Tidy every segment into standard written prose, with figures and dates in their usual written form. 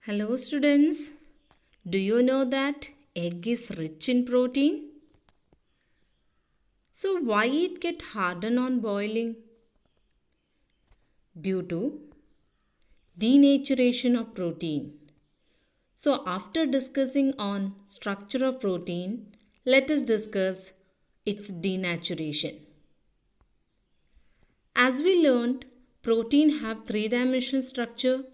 Hello students, do you know that egg is rich in protein? So why it get hardened on boiling? Due to denaturation of protein. So after discussing on structure of protein, let us discuss its denaturation. As we learned, protein have three-dimensional structure.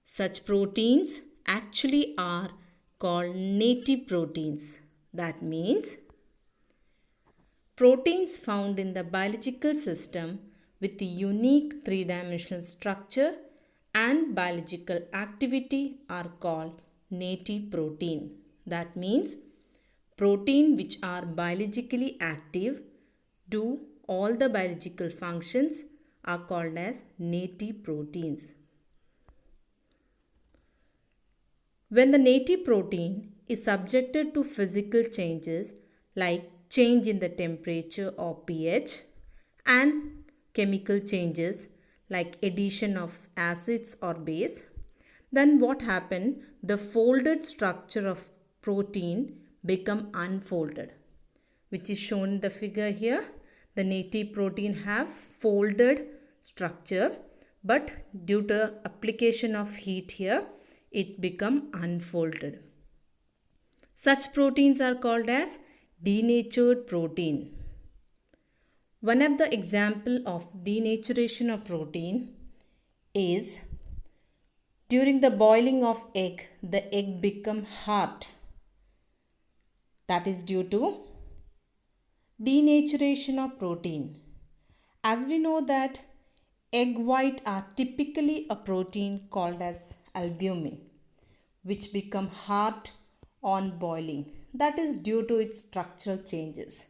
Such proteins actually are called native proteins. That means proteins found in the biological system with a unique three-dimensional structure and biological activity are called native protein. That means protein which are biologically active, do all the biological functions, are called as native proteins. When the native protein is subjected to physical changes like change in the temperature or pH and chemical changes like addition of acids or base, then what happens? The folded structure of protein become unfolded, which is shown in the figure here. The native protein have folded structure, but due to application of heat here, it become unfolded. Such proteins are called as denatured protein. One of the example of denaturation of protein is during the boiling of egg, the egg become hard. That is due to denaturation of protein. As we know that egg white are typically a protein called as albumin, which become hard on boiling. That is due to its structural changes.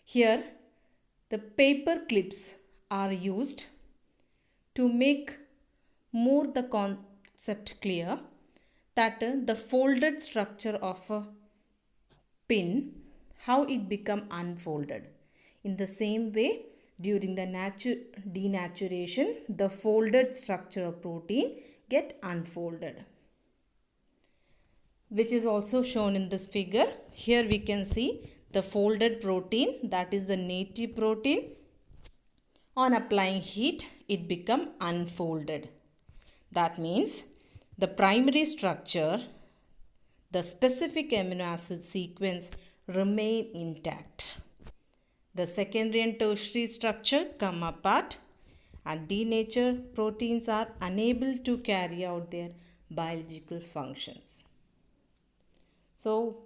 Here, the paper clips are used to make more the concept clear that the folded structure of a pin, how it become unfolded. In the same way, during the denaturation, the folded structure of protein get unfolded, which is also shown in this figure. Here we can see the folded protein, that is the native protein. On applying heat, it become unfolded. That means the primary structure, the specific amino acid sequence remain intact. The secondary and tertiary structure come apart and denatured proteins are unable to carry out their biological functions. So,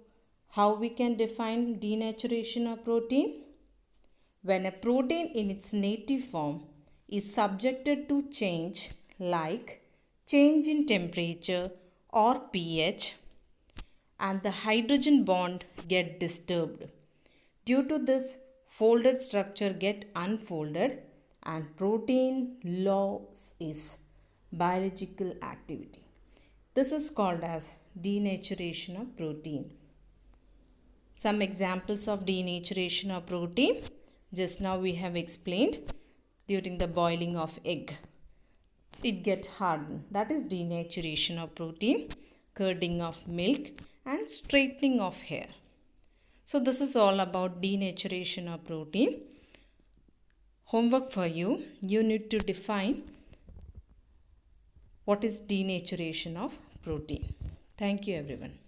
how we can define denaturation of protein? When a protein in its native form is subjected to change like change in temperature or pH and the hydrogen bond get disturbed. Due to this, folded structure get unfolded and protein loss is biological activity. This is called as denaturation of protein. Some examples of denaturation of protein just now we have explained. During the boiling of egg, it get hardened. That is denaturation of protein, curding of milk and straightening of hair. So this is all about denaturation of protein. Homework for you. You need to define what is denaturation of protein. Thank you everyone.